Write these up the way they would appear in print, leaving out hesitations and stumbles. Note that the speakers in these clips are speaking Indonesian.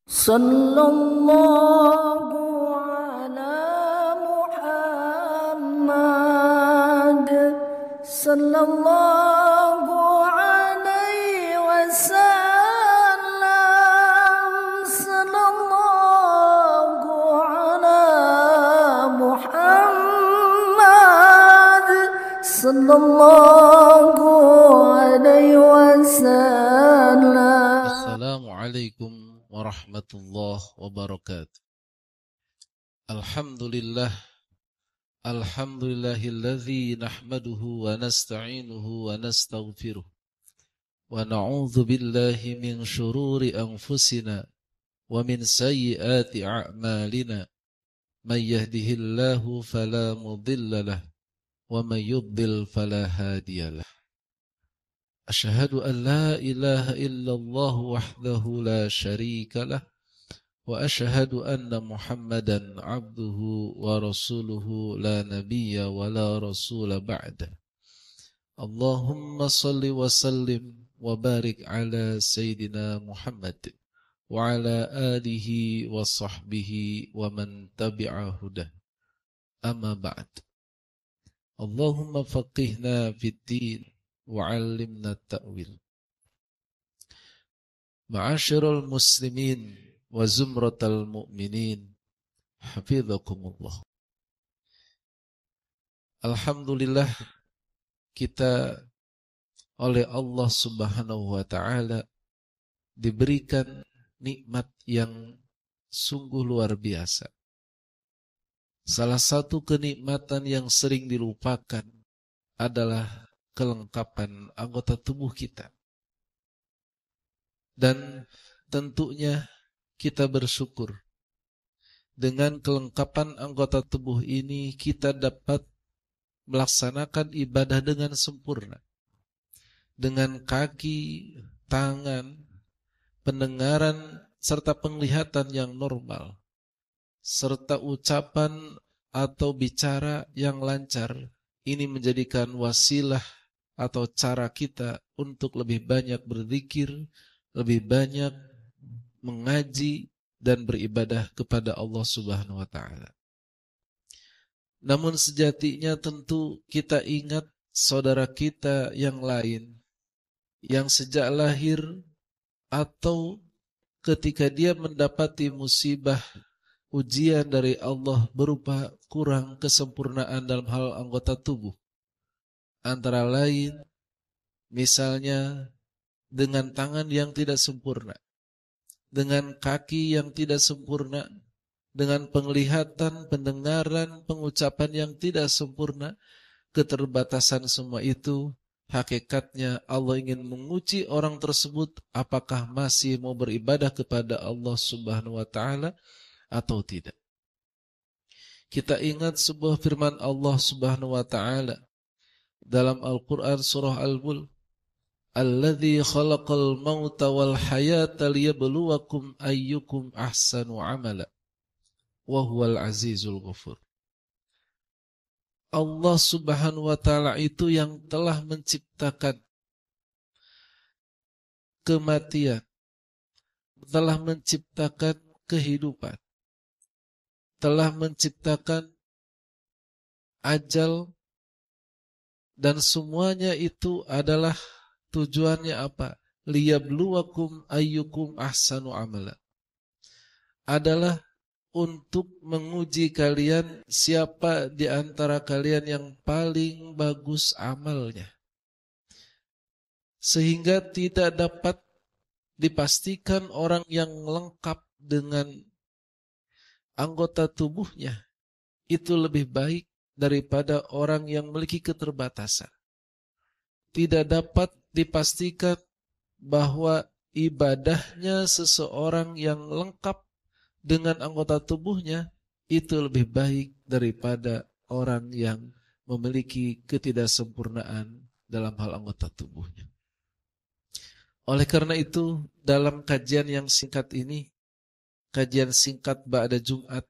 Sallallahu ala Muhammad sallallahu alaihi wasallam sallallahu ala Muhammad sallallahu alaihi wasallam. Assalamualaikum warahmatullahi wabarakatuh. Alhamdulillahilladzi nahmaduhu wa nasta'inuhu wa nastaghfiruh wa na'udzu billahi min syururi anfusina wa min sayyiati a'malina. Man yahdihillahu fala mudilla lahu wa man yudlil fala hadiyalah. Asyhadu an la ilaha illallah wahdahu la syarika lah wa asyhadu anna Muhammadan abduhu wa rasuluhu la nabiyya wa la rasula ba'da. Allahumma salli wa sallim wa barik ala sayyidina Muhammad wa ala alihi wa sahbihi wa man tabi'a hudah. Amma ba'd. Allahumma faqihna fid din wa'allimna ta'wil. Ma'asyiral muslimin wa zumratal mu'minin, hafizakumullah. Alhamdulillah, kita oleh Allah Subhanahu wa ta'ala diberikan nikmat yang sungguh luar biasa. Salah satu kenikmatan yang sering dilupakan adalah kelengkapan anggota tubuh kita. Dan tentunya kita bersyukur dengan kelengkapan anggota tubuh ini kita dapat melaksanakan ibadah dengan sempurna. Dengan kaki, tangan, pendengaran serta penglihatan yang normal, serta ucapan atau bicara yang lancar. Ini menjadikan wasilah atau cara kita untuk lebih banyak berzikir, lebih banyak mengaji dan beribadah kepada Allah Subhanahu wa ta'ala. Namun sejatinya tentu kita ingat saudara kita yang lain yang sejak lahir atau ketika dia mendapati musibah, ujian dari Allah berupa kurang kesempurnaan dalam hal anggota tubuh. Antara lain, misalnya dengan tangan yang tidak sempurna, dengan kaki yang tidak sempurna, dengan penglihatan, pendengaran, pengucapan yang tidak sempurna, keterbatasan semua itu, hakikatnya Allah ingin menguji orang tersebut apakah masih mau beribadah kepada Allah Subhanahu wa ta'ala atau tidak. Kita ingat sebuah firman Allah Subhanahu wa ta'ala dalam Al-Quran surah Al-Mulk, alladzi khalaqal mauta wal hayata liyabluwakum ayyukum ahsanu amala wa huwal azizul ghafur. Allah Subhanahu wa ta'ala itu yang telah menciptakan kematian, telah menciptakan kehidupan, telah menciptakan ajal, dan semuanya itu adalah tujuannya apa? Liyabluwakum ayyukum ahsanu amala. Adalah untuk menguji kalian siapa di antara kalian yang paling bagus amalnya. Sehingga tidak dapat dipastikan orang yang lengkap dengan anggota tubuhnya itu lebih baik daripada orang yang memiliki keterbatasan. Tidak dapat dipastikan bahwa ibadahnya seseorang yang lengkap dengan anggota tubuhnya itu lebih baik daripada orang yang memiliki ketidaksempurnaan dalam hal anggota tubuhnya. Oleh karena itu, dalam kajian yang singkat ini, kajian singkat ba'da Jumat,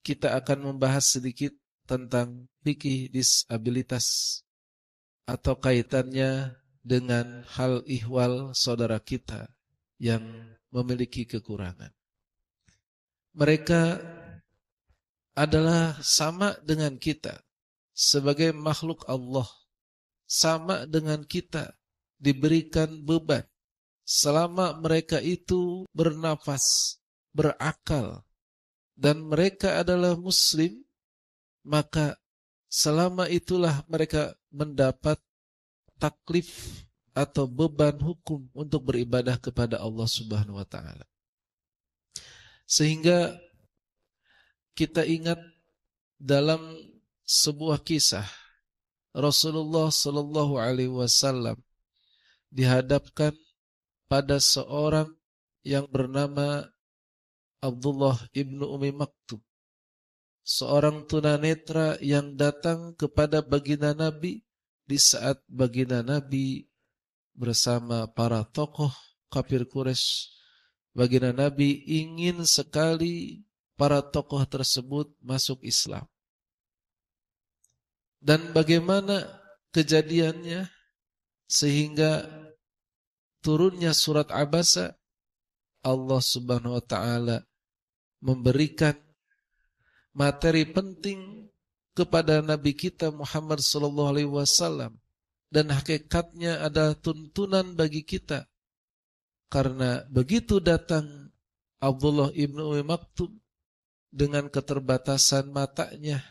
kita akan membahas sedikit tentang fikih disabilitas atau kaitannya dengan hal ihwal saudara kita yang memiliki kekurangan. mereka adalah sama dengan kita sebagai makhluk Allah, sama dengan kita diberikan beban. Selama mereka itu bernafas, berakal, dan mereka adalah muslim, maka selama itulah mereka mendapat taklif atau beban hukum untuk beribadah kepada Allah Subhanahu wa taala. Sehingga kita ingat dalam sebuah kisah Rasulullah sallallahu alaihi wasallam dihadapkan pada seorang yang bernama Abdullah ibnu Umi Maktub, seorang tunanetra yang datang kepada baginda Nabi di saat baginda Nabi bersama para tokoh kafir Quraisy. Baginda Nabi ingin sekali para tokoh tersebut masuk Islam. Dan bagaimana kejadiannya sehingga turunnya surat Abasa, Allah Subhanahu wa taala memberikan materi penting kepada Nabi kita Muhammad sallallahu alaihi wasallam, dan hakikatnya adalah tuntunan bagi kita. Karena begitu datang Abdullah ibnu Umi Maktub dengan keterbatasan matanya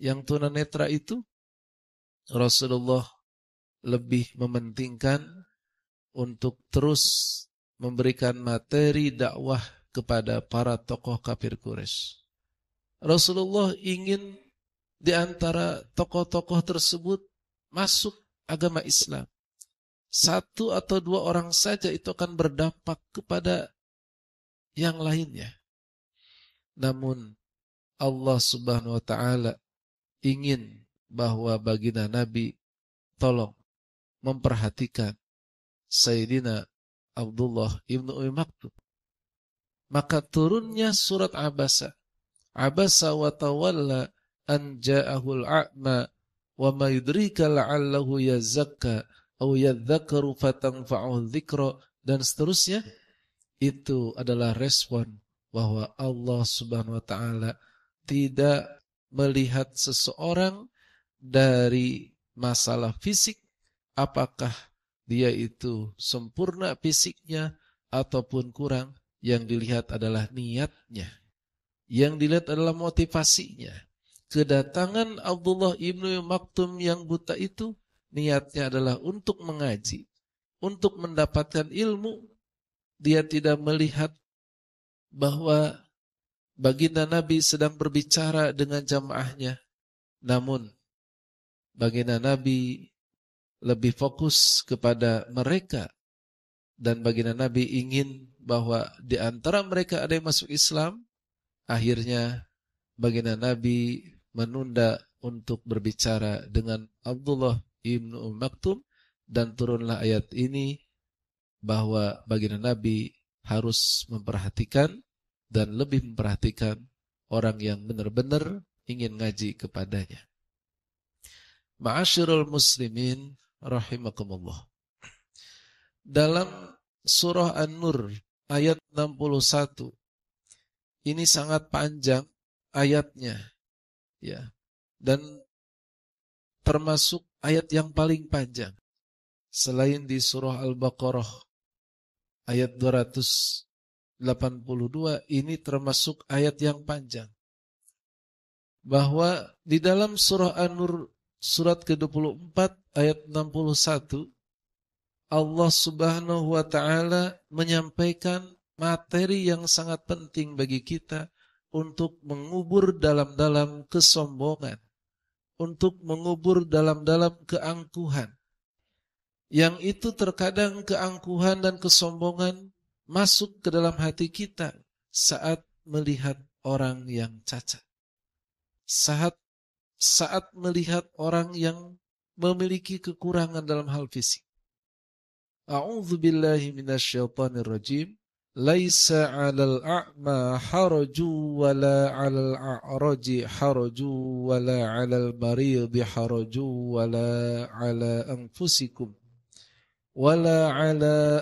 yang tunanetra itu, Rasulullah lebih mementingkan untuk terus memberikan materi dakwah kepada para tokoh kafir Quraisy. Rasulullah ingin di antara tokoh-tokoh tersebut masuk agama Islam. Satu atau dua orang saja itu akan berdampak kepada yang lainnya. Namun Allah Subhanahu wa taala ingin bahwa baginda Nabi tolong memperhatikan Sayyidina Abdullah ibnu Umi Maktub. Maka turunnya surat Abasa. Abasa wa tawalla an ja'ahul a'ma wa ma yudrika la'allahu yazakka aw yadhakkaru fatanfa'uhu dzikra, dan seterusnya. Itu adalah respon bahwa Allah Subhanahu wa taala tidak melihat seseorang dari masalah fisik, apakah dia itu sempurna fisiknya ataupun kurang. Yang dilihat adalah niatnya, yang dilihat adalah motivasinya. Kedatangan Abdullah ibnu Maktum yang buta itu niatnya adalah untuk mengaji, untuk mendapatkan ilmu. Dia tidak melihat bahwa baginda Nabi sedang berbicara dengan jamaahnya. Namun baginda Nabi lebih fokus kepada mereka, dan baginda Nabi ingin bahwa di antara mereka ada yang masuk Islam. Akhirnya baginda Nabi menunda untuk berbicara dengan Abdullah ibnu Maktum, dan turunlah ayat ini bahwa baginda Nabi harus memperhatikan dan lebih memperhatikan orang yang benar-benar ingin ngaji kepadanya. Ma'asyiral muslimin rahimakumullah. Dalam surah An-Nur ayat 61, ini sangat panjang ayatnya, ya, dan termasuk ayat yang paling panjang selain di surah Al-Baqarah ayat 282. Ini termasuk ayat yang panjang, bahwa di dalam surah An-Nur surat ke-24 ayat 61, Allah Subhanahu wa taala menyampaikan materi yang sangat penting bagi kita untuk mengubur dalam-dalam kesombongan, untuk mengubur dalam-dalam keangkuhan. Yang itu terkadang keangkuhan dan kesombongan masuk ke dalam hati kita saat melihat orang yang cacat. Saat melihat orang yang memiliki kekurangan dalam hal fisik. A'udzu billahi minasyaitonir rajim. Laisa 'alal a'ma haraju wala 'alal a'raji haraju wala 'alal maridi haraju wala 'ala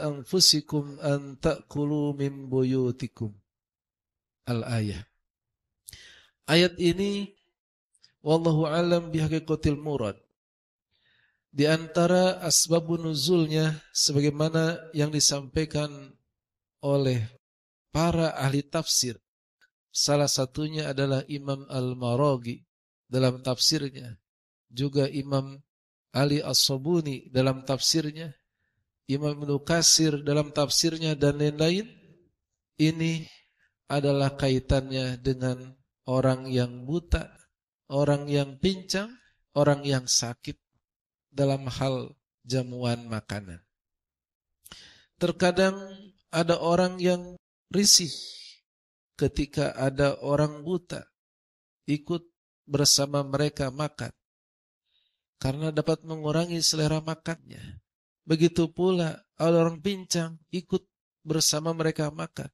anfusikum an ta'kulu min buyutikum al-ayah. Ayat ini wallahu alam bihaqiqatil murad. Di antara asbabun nuzulnya sebagaimana yang disampaikan oleh para ahli tafsir. Salah satunya adalah Imam Al-Maraghi dalam tafsirnya, juga Imam Ali As-Sabuni dalam tafsirnya, Imam Ibnu Katsir dalam tafsirnya dan lain-lain. Ini adalah kaitannya dengan orang yang buta, orang yang pincang, orang yang sakit dalam hal jamuan makanan. Terkadang ada orang yang risih ketika ada orang buta ikut bersama mereka makan, karena dapat mengurangi selera makannya. Begitu pula orang pincang ikut bersama mereka makan.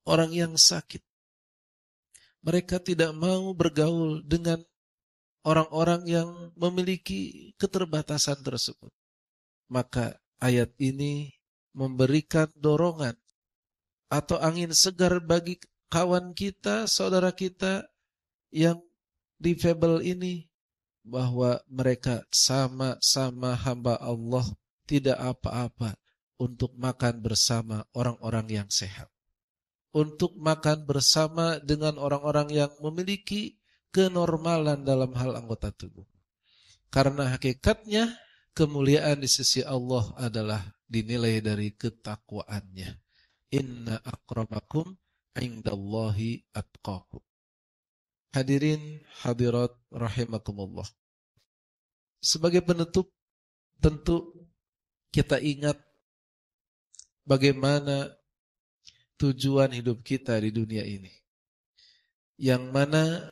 Orang yang sakit, mereka tidak mau bergaul dengan orang-orang yang memiliki keterbatasan tersebut. Maka ayat ini memberikan dorongan atau angin segar bagi kawan kita, saudara kita yang difabel ini, bahwa mereka sama-sama hamba Allah, tidak apa-apa untuk makan bersama orang-orang yang sehat, untuk makan bersama dengan orang-orang yang memiliki kenormalan dalam hal anggota tubuh. Karena hakikatnya kemuliaan di sisi Allah adalah dinilai dari ketakwaannya. Inna akramakum indallahi atqakum. Hadirin hadirat rahimakumullah. Sebagai penutup, tentu kita ingat bagaimana tujuan hidup kita di dunia ini, yang mana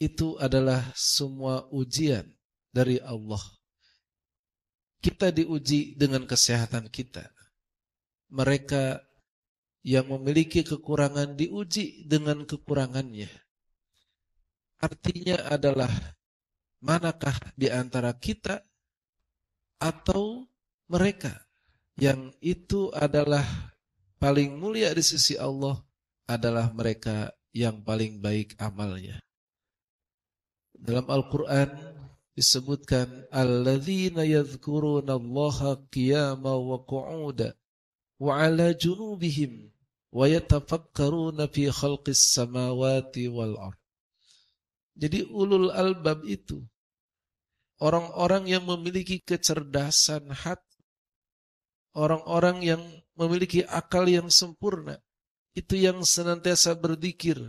itu adalah semua ujian dari Allah. Kita diuji dengan kesehatan kita. Mereka yang memiliki kekurangan diuji dengan kekurangannya. Artinya adalah manakah di antara kita atau mereka yang itu adalah paling mulia di sisi Allah adalah mereka yang paling baik amalnya. Dalam Al-Quran disebutkan alladzina yadhkurunallaha qiyaman wa qu'udan wa 'ala junubihim wa yatafakkaruna fi khalqis samawati wal ardh. Jadi ulul albab itu orang-orang yang memiliki kecerdasan hati, orang-orang yang memiliki akal yang sempurna, itu yang senantiasa berzikir.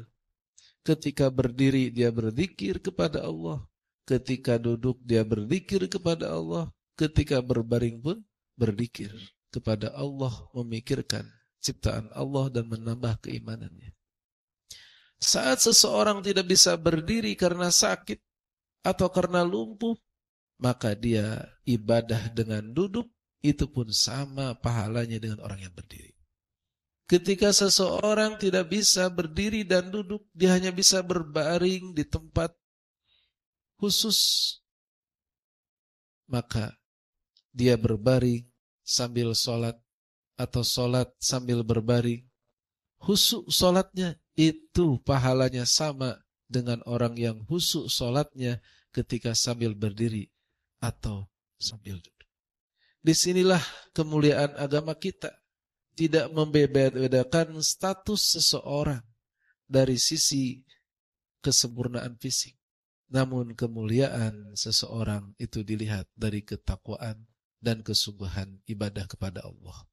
Ketika berdiri dia berzikir kepada Allah, ketika duduk dia berzikir kepada Allah, ketika berbaring pun berzikir kepada Allah, memikirkan ciptaan Allah dan menambah keimanannya. Saat seseorang tidak bisa berdiri karena sakit atau karena lumpuh, maka dia ibadah dengan duduk, itu pun sama pahalanya dengan orang yang berdiri. Ketika seseorang tidak bisa berdiri dan duduk, dia hanya bisa berbaring di tempat khusus, maka dia berbaring sambil sholat atau sholat sambil berbaring. Khusyuk sholatnya itu pahalanya sama dengan orang yang khusyuk sholatnya ketika sambil berdiri atau sambil duduk. Disinilah kemuliaan agama kita. Tidak membedakan status seseorang dari sisi kesempurnaan fisik. Namun kemuliaan seseorang itu dilihat dari ketakwaan dan kesungguhan ibadah kepada Allah.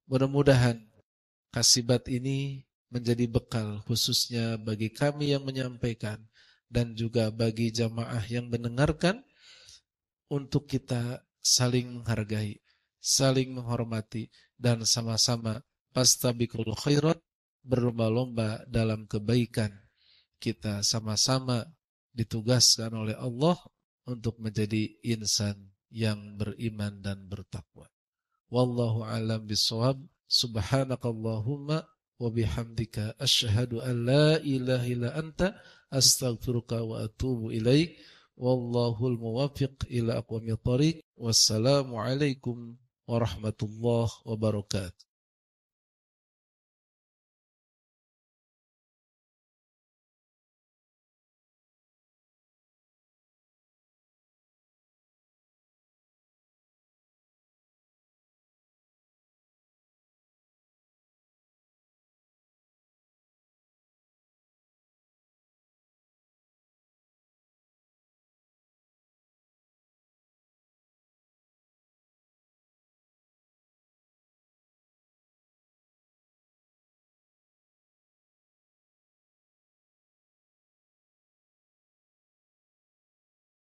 Mudah-mudahan kasibat ini menjadi bekal khususnya bagi kami yang menyampaikan dan juga bagi jamaah yang mendengarkan, untuk kita saling menghargai, saling menghormati, dan sama-sama fastabiqul khairat, berlomba-lomba dalam kebaikan. Kita sama-sama ditugaskan oleh Allah untuk menjadi insan yang beriman dan bertakwa. Wallahu a'lam bishawab. Subhanakallahumma wa bihamdika asyhadu an la ilaha illa anta astaghfiruka wa atubu ilaik. Wallahul muwaffiq ila aqwamit thoriq. Wassalamu alaikum warahmatullahi wabarakatuh.